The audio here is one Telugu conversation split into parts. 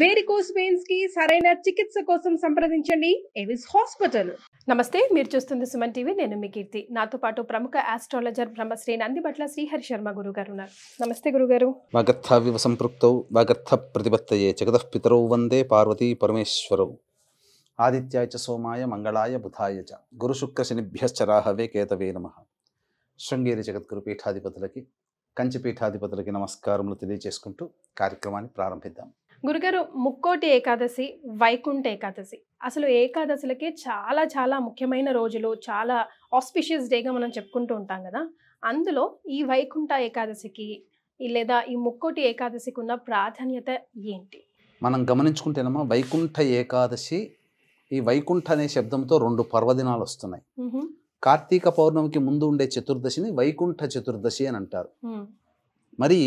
వేరికోస్ వెయిన్స్ కి సరైన చికిత్స కోసం సంప్రదించండి ఎవిస్ హాస్పిటల్. నమస్తే, మీరు చూస్తుంది సుమన్ టీవీ. నేను మీ కీర్తి. నాతో పాటు ప్రముఖ ఆస్ట్రాలజర్ బ్రహ్మశ్రీ నందిబట్ల శ్రీహరి శర్మ గురుగారు ఉన్నారు. నమస్తే గురుగారు. వాగర్థావివ సంపృక్తౌ వాగర్థ ప్రతిపత్తయే జగతః పితరౌ వందే పార్వతీ పరమేశ్వరౌ. ఆదిత్యాయ చ సోమాయ మంగళాయ బుధాయ చ గురు శుక్ర శనిభ్యశ్చ రాహవే కేతవే నమః. శృంగేరి జగద్గురు పీఠాధిపతులకి, కంచి పీఠాధిపతులకి నమస్కారములు తెలియజేసుకుంటూ కార్యక్రమాన్ని ప్రారంభిద్దాం. గురుగారు, ముక్కోటి ఏకాదశి, వైకుంఠ ఏకాదశి, అసలు ఏకాదశులకి చాలా చాలా ముఖ్యమైన రోజులు, చాలా ఆస్పిషియస్ డేగా మనం చెప్పుకుంటూ ఉంటాం కదా. అందులో ఈ వైకుంఠ ఏకాదశికి లేదా ఈ ముక్కోటి ఏకాదశికి ఉన్న ప్రాధాన్యత ఏంటి? మనం గమనించుకుంటేనమ్మా, వైకుంఠ ఏకాదశి, ఈ వైకుంఠ అనే శబ్దంతో 2 పర్వదినాలు వస్తున్నాయి. కార్తీక పౌర్ణమికి ముందు ఉండే చతుర్దశిని వైకుంఠ చతుర్దశి అని అంటారు. మరి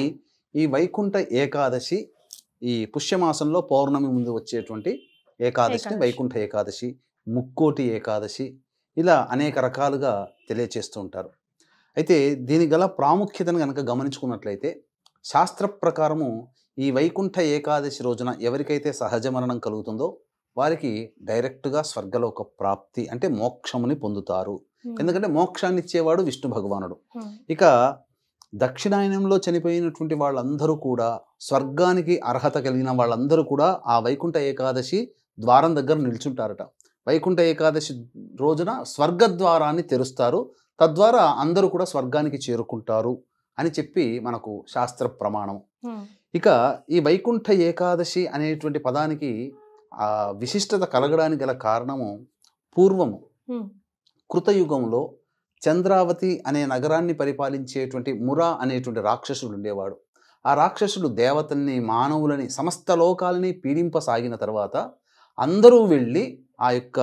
ఈ వైకుంఠ ఏకాదశి ఈ పుష్యమాసంలో పౌర్ణమి ముందు వచ్చేటువంటి ఏకాదశిని వైకుంఠ ఏకాదశి, ముక్కోటి ఏకాదశి, ఇలా అనేక రకాలుగా తెలియచేస్తూ ఉంటారు. అయితే దీని గల ప్రాముఖ్యతను కనుక గమనించుకున్నట్లయితే, శాస్త్ర ప్రకారము ఈ వైకుంఠ ఏకాదశి రోజున ఎవరికైతే సహజ మరణం కలుగుతుందో వారికి డైరెక్ట్గా స్వర్గలోక ప్రాప్తి, అంటే మోక్షముని పొందుతారు. ఎందుకంటే మోక్షాన్ని ఇచ్చేవాడు విష్ణు భగవానుడు. ఇక దక్షిణాయనంలో చనిపోయినటువంటి వాళ్ళందరూ కూడా, స్వర్గానికి అర్హత కలిగిన వాళ్ళందరూ కూడా ఆ వైకుంఠ ఏకాదశి ద్వారం దగ్గర నిల్చుంటారట. వైకుంఠ ఏకాదశి రోజున స్వర్గద్వారాన్ని తెరుస్తారు, తద్వారా అందరూ కూడా స్వర్గానికి చేరుకుంటారు అని చెప్పి మనకు శాస్త్ర ప్రమాణం. ఇక ఈ వైకుంఠ ఏకాదశి అనేటువంటి పదానికి ఆ విశిష్టత కలగడానికి గల కారణము, పూర్వము కృతయుగంలో చంద్రావతి అనే నగరాన్ని పరిపాలించేటువంటి మురా అనేటువంటి రాక్షసుడు ఉండేవాడు. ఆ రాక్షసుడు దేవతల్ని, మానవులని, సమస్త లోకాలని పీడింపసాగిన తర్వాత అందరూ వెళ్ళి ఆ యొక్క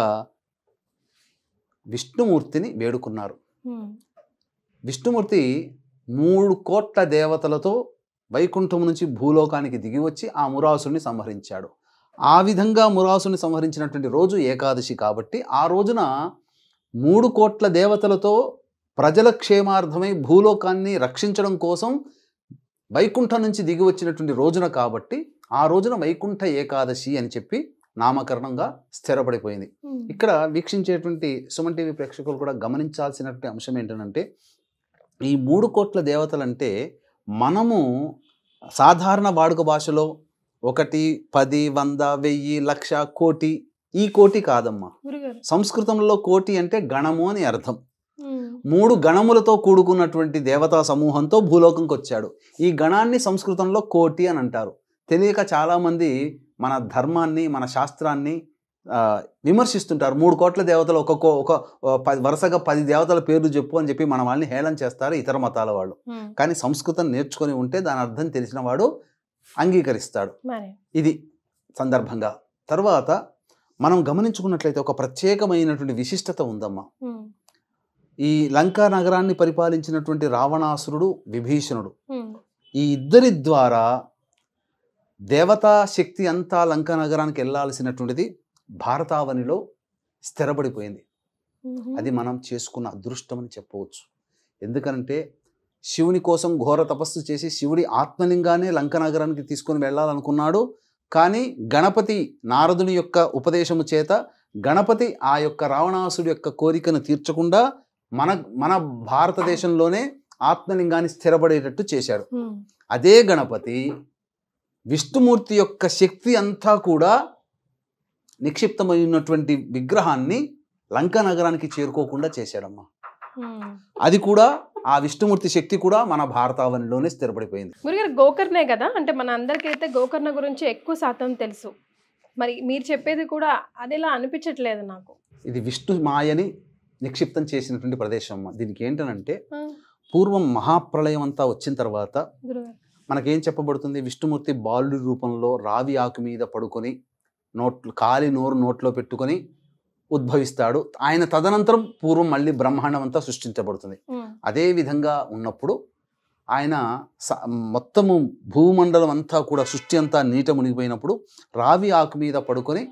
విష్ణుమూర్తిని వేడుకున్నారు. విష్ణుమూర్తి 3 కోట్ల దేవతలతో వైకుంఠం నుంచి భూలోకానికి దిగి వచ్చి ఆ మురాసుని సంహరించాడు. ఆ విధంగా మురాసుని సంహరించినటువంటి రోజు ఏకాదశి కాబట్టి, ఆ రోజున 3 కోట్ల దేవతలతో ప్రజల క్షేమార్థమై భూలోకాన్ని రక్షించడం కోసం వైకుంఠం నుంచి దిగి వచ్చినటువంటి రోజున కాబట్టి ఆ రోజున వైకుంఠ ఏకాదశి అని చెప్పి నామకరణంగా స్థిరపడిపోయింది. ఇక్కడ వీక్షించేటువంటి సుమన్ టీవీ ప్రేక్షకులు కూడా గమనించాల్సినటువంటి అంశం ఏంటంటే, ఈ 3 కోట్ల దేవతలంటే మనము సాధారణ వాడుక భాషలో 1, 10, 100, 1000, 1,00,000, కోటి, ఈ కోటి కాదమ్మా. సంస్కృతంలో కోటి అంటే గణము అని అర్థం. 3 గణములతో కూడుకున్నటువంటి దేవతా సమూహంతో భూలోకంకి వచ్చాడు. ఈ గణాన్ని సంస్కృతంలో కోటి అని అంటారు. తెలియక చాలామంది మన ధర్మాన్ని, మన శాస్త్రాన్ని విమర్శిస్తుంటారు. 3 కోట్ల దేవతలు వరుసగా 10 దేవతల పేర్లు చెప్పు అని చెప్పి మన వాళ్ళని హేళన చేస్తారు ఇతర మతాల వాళ్ళు. కానీ సంస్కృతం నేర్చుకొని ఉంటే దాని అర్థం తెలిసిన వాడు అంగీకరిస్తాడు. ఇది సందర్భంగా. తర్వాత మనం గమనించుకున్నట్లయితే ఒక ప్రత్యేకమైనటువంటి విశిష్టత ఉందమ్మా. ఈ లంకా నగరాన్ని పరిపాలించినటువంటి రావణాసురుడు, విభీషణుడు, ఈ ఇద్దరి ద్వారా దేవతా శక్తి అంతా లంకా నగరానికి వెళ్ళాల్సినటువంటిది భారతావనిలో స్థిరపడిపోయింది. అది మనం చేసుకున్న అదృష్టం అని చెప్పవచ్చు. ఎందుకంటే శివుని కోసం ఘోర తపస్సు చేసి శివుడి ఆత్మలింగానే లంక నగరానికి తీసుకొని వెళ్ళాలనుకున్నాడు. కానీ గణపతి, నారదుని యొక్క ఉపదేశము చేత గణపతి ఆ యొక్క రావణాసుడి యొక్క కోరికను తీర్చకుండా మన భారతదేశంలోనే ఆత్మలింగాన్ని స్థిరపడేటట్టు చేశాడు. అదే గణపతి విష్ణుమూర్తి యొక్క శక్తి అంతా కూడా నిక్షిప్తమైనటువంటి విగ్రహాన్ని లంకా నగరానికి చేరుకోకుండా చేశాడమ్మా. అది కూడా, ఆ విష్ణుమూర్తి శక్తి కూడా మన భారతావనిలోనే స్థిరపడిపోయింది. గురుగారు, గోకర్ణే కదా, అంటే మన అందరికైతే గోకర్ణ గురించి ఎక్కువ శాతం తెలుసు. మరి మీరు చెప్పేది కూడా అదేలా అనిపించట్లేదు నాకు. ఇది విష్ణు మాయని నిక్షిప్తం చేసినటువంటి ప్రదేశం అమ్మ. దీనికి ఏంటనంటే, పూర్వం మహాప్రళయం అంతా వచ్చిన తర్వాత మనకేం చెప్పబడుతుంది, విష్ణుమూర్తి బాలుడి రూపంలో రావి ఆకు మీద పడుకొని కాలి నోరు నోట్లో పెట్టుకొని ఉద్భవిస్తాడు. ఆయన తదనంతరం పూర్వం మళ్ళీ బ్రహ్మాండం అంతా సృష్టించబడుతుంది. అదే విధంగా ఉన్నప్పుడు ఆయన మొత్తము భూమండలం అంతా కూడా, సృష్టి అంతా నీట మునిగిపోయినప్పుడు రావి ఆకు మీద పడుకొని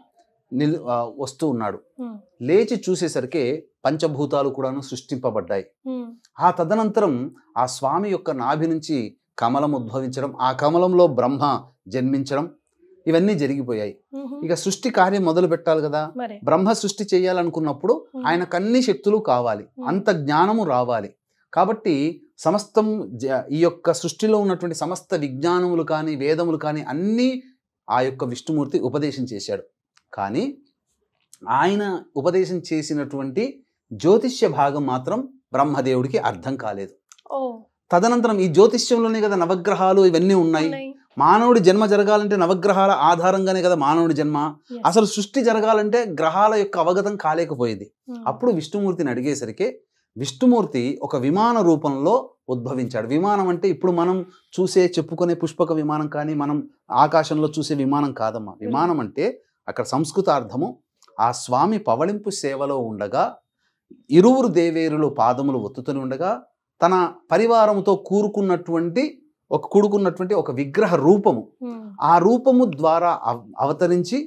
వస్తూ ఉన్నాడు. లేచి చూసేసరికి పంచభూతాలు కూడాను సృష్టింపబడ్డాయి. ఆ తదనంతరం ఆ స్వామి యొక్క నాభి నుంచి కమలం ఉద్భవించడం, ఆ కమలంలో బ్రహ్మ జన్మించడం, ఇవన్నీ జరిగిపోయాయి. మ్మ్. ఇక సృష్టి కార్యం మొదలు పెట్టాలి కదా. మరి బ్రహ్మ సృష్టి చేయాలనుకున్నప్పుడు ఆయనకు అన్ని శక్తులు కావాలి, అంత జ్ఞానము రావాలి. కాబట్టి సమస్తం ఈ యొక్క సృష్టిలో ఉన్నటువంటి సమస్త విజ్ఞానములు కానీ వేదములు కానీ అన్నీ ఆ యొక్క విష్ణుమూర్తి ఉపదేశం చేశాడు. కానీ ఆయన ఉపదేశం చేసినటువంటి జ్యోతిష్య భాగం మాత్రం బ్రహ్మదేవుడికి అర్థం కాలేదు. ఓ తదనంతరం ఈ జ్యోతిష్యంలోనే కదా నవగ్రహాలు ఇవన్నీ ఉన్నాయి. ఉన్నాయి. మానవుడి జన్మ జరగాలంటే నవగ్రహాల ఆధారంగానే కదా మానవుడి జన్మ. Yes. అసలు సృష్టి జరగాలంటే గ్రహాల యొక్క అవగతం కాలేకపోయేది. మ్మ్. అప్పుడు విష్ణుమూర్తిని అడిగేసరికి విష్ణుమూర్తి ఒక విమాన రూపంలో ఉద్భవించాడు. విమానం అంటే ఇప్పుడు మనం చూసే చెప్పుకునే పుష్పక విమానం కానీ మనం ఆకాశంలో చూసే విమానం కాదమ్మా. విమానం అంటే అక్కడ సంస్కృతార్థము ఆ స్వామి పవళింపు సేవలో ఉండగా ఇరువురు దేవేరులు పాదములు ఒత్తుతూనే ఉండగా తన పరివారంతో కూడుకున్నటువంటి ఒక విగ్రహ రూపము, మ్మ్. ఆ రూపము ద్వారా అవతరించి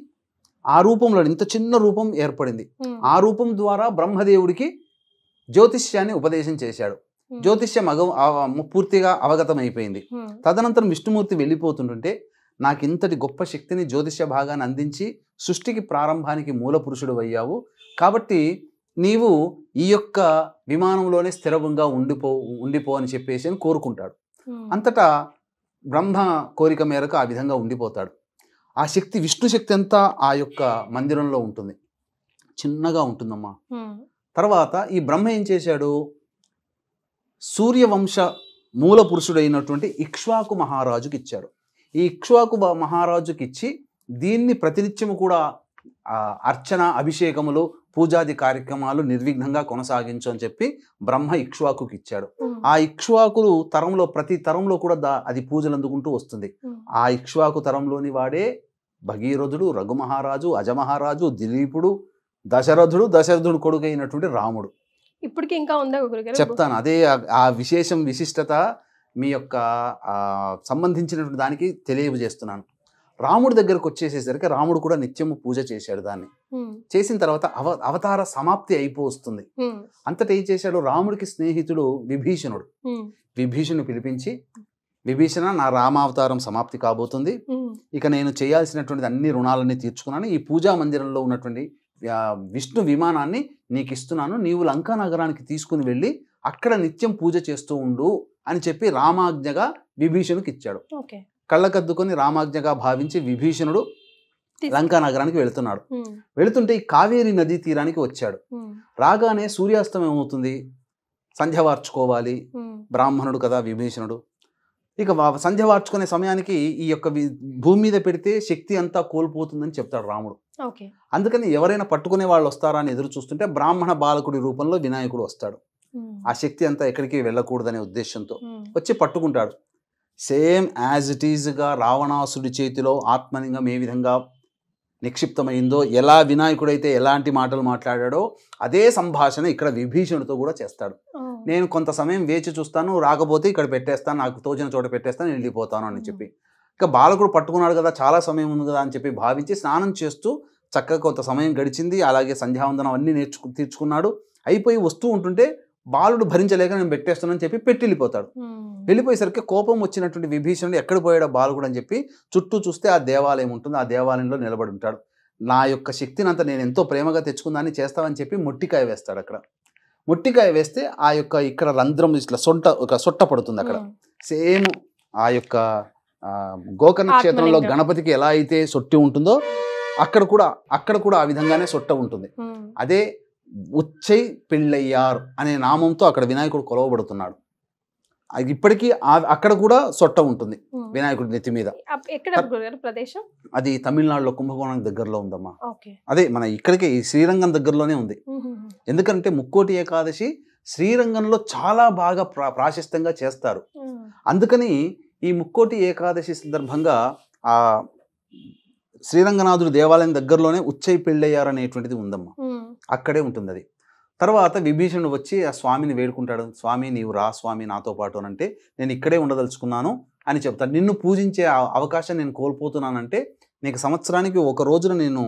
ఆ రూపంలో ఇంత చిన్న రూపం ఏర్పడింది. మ్మ్. ఆ రూపం ద్వారా బ్రహ్మదేవుడికి జ్యోతిష్యాన్ని ఉపదేశం చేశాడు. మ్మ్. జ్యోతిష్యం పూర్తిగా అవగతమైపోయింది. మ్మ్. తదనంతరం విష్ణుమూర్తి వెళ్ళిపోతుంటుంటే నాకు ఇంతటి గొప్ప శక్తిని జ్యోతిష్య భాగాన్ని అందించి సృష్టికి ప్రారంభానికి మూల పురుషుడు అయ్యావు, కాబట్టి నీవు ఈ యొక్క విమానంలోనే స్థిరంగా ఉండిపో అని చెప్పేసి అని కోరుకుంటాడు. మ్మ్. అంతటా బ్రహ్మ కోరిక మేరకు ఆ విధంగా ఉండిపోతాడు. ఆ శక్తి విష్ణు శక్తి అంతా ఆ యొక్క మందిరంలో ఉంటుంది, చిన్నగా ఉంటుందమ్మా. మ్మ్. తర్వాత ఈ బ్రహ్మ ఏం చేశాడు, సూర్యవంశ మూల పురుషుడైనటువంటి ఇక్ష్వాకు మహారాజుకి ఇచ్చాడు. ఈ ఇక్ష్వాకు మహారాజుకి ఇచ్చి దీన్ని ప్రతినిత్యము కూడా అర్చన అభిషేకములు పూజాది కార్యక్రమాలు నిర్విఘ్నంగా కొనసాగించు అని చెప్పి బ్రహ్మ ఇక్ష్వాకుకి ఇచ్చాడు. మ్మ్. ఆ ఇక్ష్వాకులు తరంలో ప్రతి తరంలో కూడా అది పూజలు అందుకుంటూ వస్తుంది. మ్మ్. ఆ ఇక్ష్వాకు తరంలోని వాడే భగీరథుడు, రఘుమహారాజు, అజమహారాజు, దిలీపుడు, దశరథుడు కొడుకు అయినటువంటి రాముడు. ఇప్పటికి ఇంకా ఉందా గురుగారు? చెప్తాను. అదే ఆ విశిష్టత మీ యొక్క సంబంధించినటువంటి దానికి తెలియజేస్తున్నాను. రాముడి దగ్గరకు వచ్చేసేసరికి రాముడు కూడా నిత్యము పూజ చేశాడు. దాన్ని మ్మ్. చేసిన తర్వాత అవతార సమాప్తి అయిపోతుంది. మ్మ్. అంతటా ఏం చేశాడు, రాముడికి స్నేహితుడు విభీషణుడు. మ్మ్. విభీషణుని పిలిపించి, విభీషణ, నా రామావతారం సమాప్తి కాబోతుంది, మ్మ్. ఇక నేను చేయాల్సినటువంటి అన్ని రుణాలన్నీ తీర్చుకున్నాను, ఈ పూజా మందిరంలో ఉన్నటువంటి విష్ణు విమానాన్ని నీకు ఇస్తున్నాను, నీవు లంకా నగరానికి తీసుకుని వెళ్ళి అక్కడ నిత్యం పూజ చేస్తూ ఉండు అని చెప్పి రామాజ్ఞగా విభీషణుడికి ఇచ్చాడు. ఓకే. కళ్ళకద్దుకొని రామాజ్ఞగా భావించి విభీషణుడు లంకా నగరానికి వెళుతున్నాడు. మ్మ్. వెళుతుంటే ఈ కావేరీ నదీ తీరానికి వచ్చాడు. మ్మ్. రాగానే సూర్యాస్తం ఏమవుతుంది, సంధ్య వార్చుకోవాలి, మ్మ్. బ్రాహ్మణుడు కదా విభీషణుడు. ఇక సంధ్య వార్చుకునే సమయానికి ఈ యొక్క భూమి మీద పెడితే శక్తి అంతా కోల్పోతుందని చెప్తాడు రాముడు. ఓకే. అందుకని ఎవరైనా పట్టుకునే వాళ్ళు వస్తారా అని ఎదురు చూస్తుంటే బ్రాహ్మణ బాలకుడి రూపంలో వినాయకుడు వస్తాడు. మ్మ్. ఆ శక్తి అంతా ఎక్కడికి వెళ్ళకూడదనే ఉద్దేశంతో మ్మ్. వచ్చి పట్టుకుంటాడు. సేమ్ యాజ్ ఇట్ ఈజ్గా రావణాసుడి చేతిలో ఆత్మలింగం ఏ విధంగా నిక్షిప్తమైందో, ఎలా వినాయకుడైతే ఎలాంటి మాటలు మాట్లాడాడో అదే సంభాషణ ఇక్కడ విభీషణుడితో కూడా చేస్తాడు. ఓ. నేను కొంత సమయం వేచి చూస్తాను, రాకపోతే ఇక్కడ పెట్టేస్తాను, నాకు తోచిన చోట పెట్టేస్తాను, వెళ్ళిపోతాను అని చెప్పి. ఇక బాలకుడు పట్టుకున్నాడు కదా, చాలా సమయం ఉంది కదా అని చెప్పి భావించి స్నానం చేస్తూ చక్కగా కొంత సమయం గడిచింది. అలాగే సంధ్యావందనం అన్నీ తీర్చుకున్నాడు. అయిపోయి వస్తూ ఉంటుంటే బాలుడు భరించలేక నేను పెట్టేస్తానని చెప్పి పెట్టి వెళ్ళిపోతాడు. వెళ్ళిపోయేసరికి కోపం వచ్చినటువంటి విభీషణుడు ఎక్కడ పోయాడో బాలకుడు అని చెప్పి చుట్టూ చూస్తే ఆ దేవాలయం ఉంటుంది. ఆ దేవాలయంలో నిలబడి ఉంటాడు. నా యొక్క శక్తిని అంతా నేను ఎంతో ప్రేమగా తెచ్చుకుందాన్ని చేస్తావని చెప్పి మొట్టికాయ వేస్తాడు. అక్కడ మొట్టికాయ వేస్తే ఆ యొక్క ఇక్కడ రంధ్రం ఇట్లా సొట్ట పడుతుంది. అక్కడ సేమ్ ఆ యొక్క గోకర్ణ క్షేత్రంలో గణపతికి ఎలా అయితే సొట్టి ఉంటుందో అక్కడ కూడా ఆ విధంగానే సొట్ట ఉంటుంది. అదే ఉచ్చై పిళ్ళయ్యార్ అనే నామంతో అక్కడ వినాయకుడు కొలవబడుతున్నాడు. ఇప్పటికీ అక్కడ కూడా సొట్ట ఉంటుంది వినాయకుడి నెత్తి మీద. ప్రదేశం అది తమిళనాడులో కుంభకోణం దగ్గరలో ఉందమ్మా. అదే మన ఇక్కడికి శ్రీరంగం దగ్గరలోనే ఉంది. ఎందుకంటే ముక్కోటి ఏకాదశి శ్రీరంగంలో చాలా బాగా ప్రాశస్త్యంగా చేస్తారు. అందుకని ఈ ముక్కోటి ఏకాదశి సందర్భంగా ఆ శ్రీరంగనాథుడు దేవాలయం దగ్గరలోనే ఉచ్చై పెళ్ళయ్యారు అనేటువంటిది ఉందమ్మా. అక్కడే ఉంటుంది అది. తర్వాత విభీషణుడు వచ్చి ఆ స్వామిని వేడుకుంటాడు. స్వామి నీవు రా స్వామి నాతో పాటు అనంటే నేను ఇక్కడే ఉండదలుచుకున్నాను అని చెప్తాడు. నిన్ను పూజించే అవకాశం నేను కోల్పోతున్నానంటే నీకు సంవత్సరానికి ఒక రోజున నేను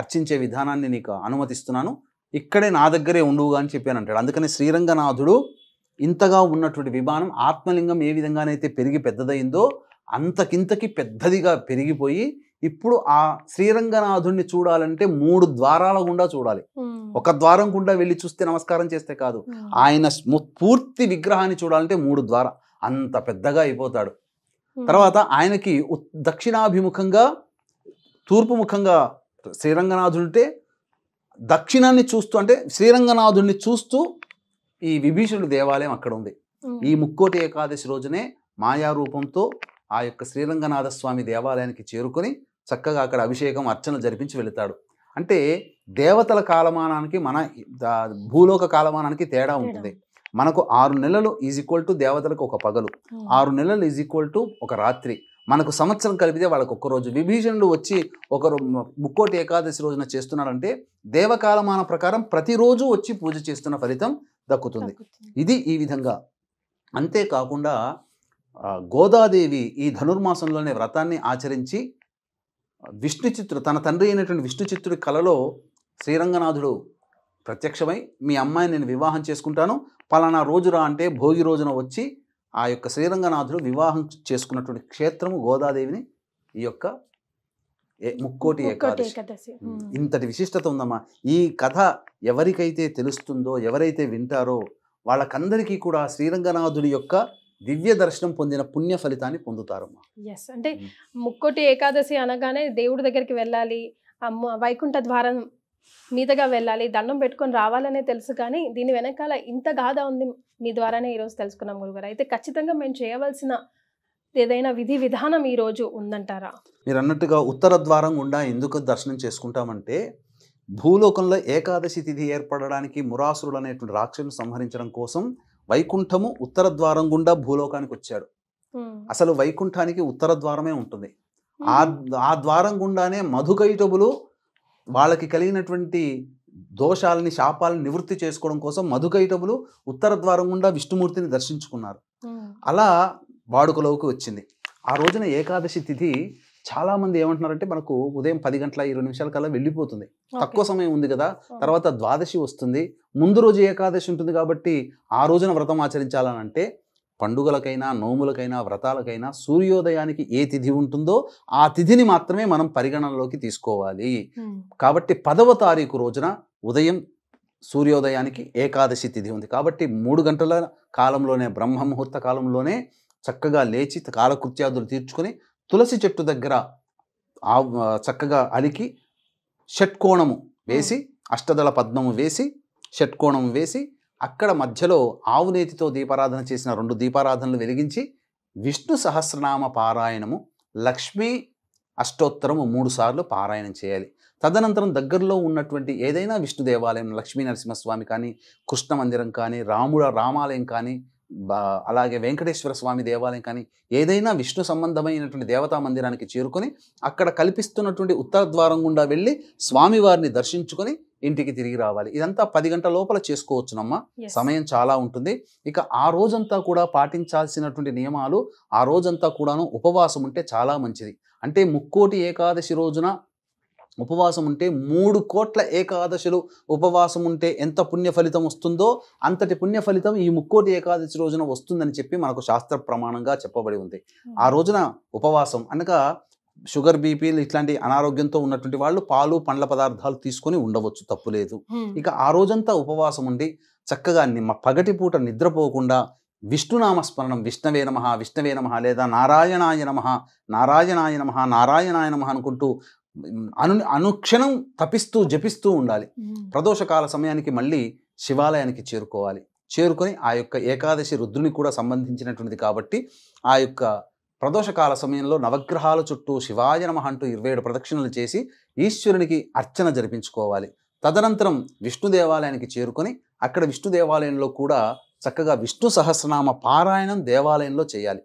అర్చించే విధానాన్ని నీకు అనుమతిస్తున్నాను, ఇక్కడే నా దగ్గరే ఉండుగా అని చెప్పాను అంటాడు. అందుకని శ్రీరంగనాథుడు ఇంతగా ఉన్నటువంటి విమానం ఆత్మలింగం ఏ విధంగానైతే పెరిగి పెద్దదైందో అంతకింతకి పెద్దదిగా పెరిగిపోయి ఇప్పుడు ఆ శ్రీరంగనాథుణ్ణి చూడాలంటే 3 ద్వారాల గుండా చూడాలి. ఒక ద్వారం గుండా వెళ్ళి చూస్తే నమస్కారం చేస్తే కాదు, ఆయన పూర్తి విగ్రహాన్ని చూడాలంటే 3 ద్వార అంత పెద్దగా అయిపోతాడు. తర్వాత ఆయనకి దక్షిణాభిముఖంగా తూర్పు ముఖంగా శ్రీరంగనాథుంటే దక్షిణాన్ని చూస్తూ అంటే శ్రీరంగనాథుడిని చూస్తూ ఈ విభీషణుడి దేవాలయం అక్కడ ఉంది. ఈ ముక్కోటి ఏకాదశి రోజునే మాయారూపంతో ఆ యొక్క శ్రీరంగనాథ స్వామి దేవాలయానికి చేరుకొని చక్కగా అక్కడ అభిషేకం అర్చన జరిపించి వెళతాడు. అంటే దేవతల కాలమానానికి మన భూలోక కాలమానానికి తేడా ఉంటుంది. మనకు 6 నెలలు ఈజ్ ఈక్వల్ టు దేవతలకు ఒక పగలు, 6 నెలలు ఈజ్ ఈక్వల్ టు ఒక రాత్రి. మనకు సంవత్సరం కలిపితే వాళ్ళకు ఒక్క రోజు. విభీషణుడు వచ్చి ఒకరు ముక్కోటి ఏకాదశి రోజున చేస్తున్నాడంటే దేవకాలమాన ప్రకారం ప్రతిరోజు వచ్చి పూజ చేస్తున్న ఫలితం దక్కుతుంది. ఇది ఈ విధంగా. అంతేకాకుండా గోదాదేవి ఈ ధనుర్మాసంలోనే వ్రతాన్ని ఆచరించి విష్ణుచిత్తుడు తన తండ్రి అయినటువంటి విష్ణుచిత్తుడి కలలో శ్రీరంగనాథుడు ప్రత్యక్షమై మీ అమ్మాయిని నేను వివాహం చేసుకుంటాను, పలానా రోజురా అంటే భోగి రోజున వచ్చి ఆ యొక్క శ్రీరంగనాథుడు వివాహం చేసుకున్నటువంటి క్షేత్రము గోదాదేవిని ఈ యొక్క ముక్కోటి ఏకాదశి. ఇంతటి విశిష్టత ఉందమ్మా. ఈ కథ ఎవరికైతే తెలుస్తుందో, ఎవరైతే వింటారో వాళ్ళకందరికీ కూడా శ్రీరంగనాథుడి యొక్క దివ్య దర్శనం పొందిన పుణ్య ఫలితాన్ని పొందుతారమ్మా. ఎస్, అంటే ముక్కోటి ఏకాదశి అనగానే దేవుడి దగ్గరికి వెళ్ళాలి, వైకుంఠ ద్వారం మీదగా వెళ్ళాలి, దండం పెట్టుకొని రావాలనే తెలుసు. కానీ దీని వెనకాల ఇంత గాథ ఉంది. మీ ద్వారానే ఈరోజు తెలుసుకున్నాం గురుగారు. అయితే ఖచ్చితంగా మేము చేయవలసిన ఏదైనా విధి విధానం ఈరోజు ఉందంటారా? మీరు అన్నట్టుగా ఉత్తర ద్వారం గుండా ఎందుకు దర్శనం చేసుకుంటామంటే భూలోకంలో ఏకాదశి తిథి ఏర్పడడానికి మురాసురుడు అనేటువంటి రాక్షసుని సంహరించడం కోసం వైకుంఠము ఉత్తర ద్వారం గుండా భూలోకానికి వచ్చాడు. అసలు వైకుంఠానికి ఉత్తర ద్వారమే ఉంటుంది. ఆ ద్వారం గుండానే మధుకైటబులు వాళ్ళకి కలిగినటువంటి దోషాలని శాపాలని నివృత్తి చేసుకోవడం కోసం మధుకైటబులు ఉత్తర ద్వారం గుండా విష్ణుమూర్తిని దర్శించుకున్నారు. అలా వాడుకలోకి వచ్చింది. ఆ రోజున ఏకాదశి తిథి చాలామంది ఏమంటున్నారంటే మనకు ఉదయం 10:20 కల్లా వెళ్ళిపోతుంది, తక్కువ సమయం ఉంది కదా, తర్వాత ద్వాదశి వస్తుంది, ముందు రోజు ఏకాదశి ఉంటుంది కాబట్టి ఆ రోజున వ్రతం ఆచరించాలని అంటే పండుగలకైనా నోములకైనా వ్రతాలకైనా సూర్యోదయానికి ఏ తిథి ఉంటుందో ఆ తిథిని మాత్రమే మనం పరిగణనలోకి తీసుకోవాలి. కాబట్టి 10వ తారీఖు రోజున ఉదయం సూర్యోదయానికి ఏకాదశి తిథి ఉంది కాబట్టి 3 గంటల కాలంలోనే బ్రహ్మ ముహూర్త కాలంలోనే చక్కగా లేచి కాలకృత్యాదులు తీర్చుకొని తులసి చెట్టు దగ్గర చక్కగా అలికి షట్కోణము వేసి అష్టదళ పద్మము వేసి షట్కోణము వేసి అక్కడ మధ్యలో ఆవు నేతితో దీపారాధన చేసిన 2 దీపారాధనలు వెలిగించి విష్ణు సహస్రనామ పారాయణము, లక్ష్మీ అష్టోత్తరము 3 సార్లు పారాయణం చేయాలి. తదనంతరం దగ్గరలో ఉన్నటువంటి ఏదైనా విష్ణు దేవాలయం, లక్ష్మీ నరసింహస్వామి కానీ, కృష్ణ మందిరం కానీ, రామాలయం కానీ, అలాగే వెంకటేశ్వర స్వామి దేవాలయం కానీ ఏదైనా విష్ణు సంబంధమైనటువంటి దేవతా మందిరానికి చేరుకొని అక్కడ కల్పిస్తున్నటువంటి ఉత్తర ద్వారం గుండా వెళ్ళి స్వామివారిని దర్శించుకొని ఇంటికి తిరిగి రావాలి. ఇదంతా 10 గంటల లోపల చేసుకోవచ్చునమ్మా. సమయం చాలా ఉంటుంది. ఇక ఆ రోజంతా కూడా పాటించాల్సినటువంటి నియమాలు, ఆ రోజంతా కూడాను ఉపవాసం ఉంటే చాలా మంచిది. అంటే ముక్కోటి ఏకాదశి రోజున ఉపవాసం ఉంటే 3 కోట్ల ఏకాదశులు ఉపవాసం ఉంటే ఎంత పుణ్య ఫలితం వస్తుందో అంతటి పుణ్య ఫలితం ఈ ముక్కోటి ఏకాదశి రోజున వస్తుందని చెప్పి మనకు శాస్త్ర ప్రమాణంగా చెప్పబడి ఉంది. ఆ రోజున ఉపవాసం అనగా షుగర్, బీపీలు ఇట్లాంటి అనారోగ్యంతో ఉన్నటువంటి వాళ్ళు పాలు పండ్ల పదార్థాలు తీసుకొని ఉండవచ్చు, తప్పులేదు. ఇక ఆ రోజంతా ఉపవాసం ఉండి చక్కగా పగటిపూట నిద్రపోకుండా విష్ణునామస్మరణం, విష్ణవే నమః విష్ణవే నమః లేదా నారాయణాయ నమః నారాయణాయ నమః నారాయణాయ నమః అనుకుంటూ అనుక్షణం తపిస్తూ జపిస్తూ ఉండాలి. ప్రదోషకాల సమయానికి మళ్ళీ శివాలయానికి చేరుకోవాలి. చేరుకొని ఆ యొక్క ఏకాదశి రుద్రుని కూడా సంబంధించినటువంటిది కాబట్టి ఆ యొక్క ప్రదోషకాల సమయంలో నవగ్రహాల చుట్టూ శివాయ నమః అంటూ 27 ప్రదక్షిణలు చేసి ఈశ్వరునికి అర్చన జరిపించుకోవాలి. తదనంతరం విష్ణు దేవాలయానికి చేరుకొని అక్కడ విష్ణు దేవాలయంలో కూడా చక్కగా విష్ణు సహస్రనామ పారాయణం దేవాలయంలో చేయాలి.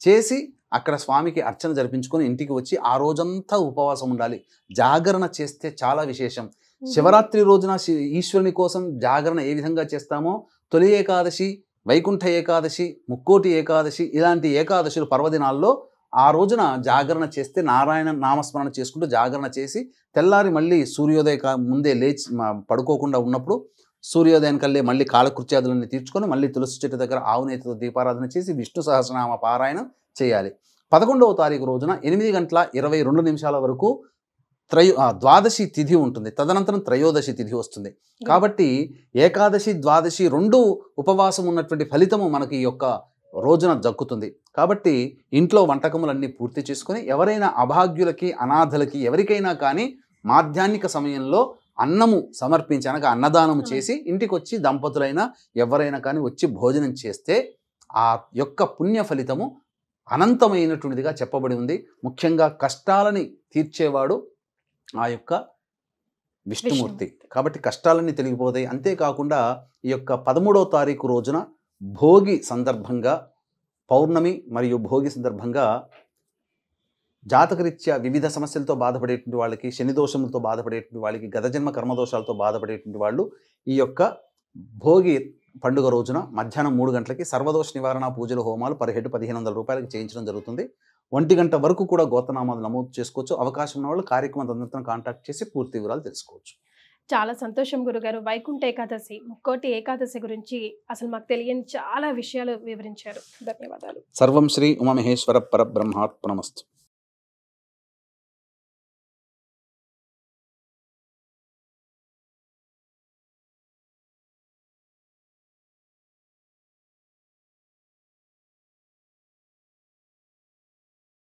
చేసి అక్కడ స్వామికి అర్చన జరిపించుకొని ఇంటికి వచ్చి ఆ రోజంతా ఉపవాసం ఉండాలి. జాగరణ చేస్తే చాలా విశేషం. శివరాత్రి రోజున ఈశ్వరుని కోసం జాగరణ ఏ విధంగా చేస్తామో తొలి ఏకాదశి, వైకుంఠ ఏకాదశి, ముక్కోటి ఏకాదశి ఇలాంటి ఏకాదశులు పర్వదినాల్లో ఆ రోజున జాగరణ చేస్తే నారాయణ నామస్మరణ చేసుకుంటూ జాగరణ చేసి తెల్లారి మళ్ళీ సూర్యోదయ ముందే లేచి పడుకోకుండా ఉన్నప్పుడు సూర్యోదయం కల్లే మళ్ళీ కాలకృత్యాదులన్నీ తీర్చుకొని మళ్ళీ తులసి చెట్టు దగ్గర ఆవు నేతితో దీపారాధన చేసి విష్ణు సహస్రనామ పారాయణం చేయాలి. 11వ తారీఖు రోజున 8:22 వరకు ద్వాదశి తిథి ఉంటుంది. తదనంతరం త్రయోదశి తిథి వస్తుంది. కాబట్టి ఏకాదశి ద్వాదశి 2 ఉపవాసం ఉన్నటువంటి ఫలితము మనకి ఈ యొక్క రోజున దక్కుతుంది. కాబట్టి ఇంట్లో వంటకములన్నీ పూర్తి చేసుకొని ఎవరైనా అభాగ్యులకి, అనాథలకి, ఎవరికైనా కానీ మాధ్యాహ్నిక సమయంలో అన్నము సమర్పించి అనగా అన్నదానము చేసి ఇంటికి వచ్చి దంపతులైనా ఎవరైనా కానీ వచ్చి భోజనం చేస్తే ఆ యొక్క పుణ్య ఫలితము అనంతమైనటువంటిదిగా చెప్పబడి ఉంది. ముఖ్యంగా కష్టాలని తీర్చేవాడు ఆ యొక్క విష్ణుమూర్తి. కాబట్టి కష్టాలన్నీ తొలగిపోతాయి. అంతేకాకుండా ఈ యొక్క 13వ తారీఖు రోజున భోగి సందర్భంగా, పౌర్ణమి మరియు భోగి సందర్భంగా జాతకరీత్యా వివిధ సమస్యలతో బాధపడేటువంటి వాళ్ళకి, శని దోషములతో బాధపడేటువంటి వాళ్ళకి, గత జన్మ కర్మదోషాలతో బాధపడేటువంటి వాళ్ళు ఈ యొక్క భోగి పండుగ రోజున మధ్యాహ్నం 3 గంటలకి సర్వదోష నివారణ పూజలు, హోమాలు పర్ హెడ్ 1500 రూపాయలకి చేయించడం జరుగుతుంది. 1 గంట వరకు కూడా గోత్రనామాలు నమోదు చేసుకోవచ్చు. అవకాశం ఉన్న వాళ్ళు కార్యక్రమం తదనంతరం కాంటాక్ట్ చేసి పూర్తి వివరాలు తెలుసుకోవచ్చు. చాలా సంతోషం గురుగారు. వైకుంఠ ఏకాదశి, ముక్కోటి ఏకాదశి గురించి అసలు మాకు తెలియని చాలా విషయాలు వివరించారు. ధన్యవాదాలు. సర్వం శ్రీ ఉమామహేశ్వర పరబ్రహ్మార్పణమస్తు.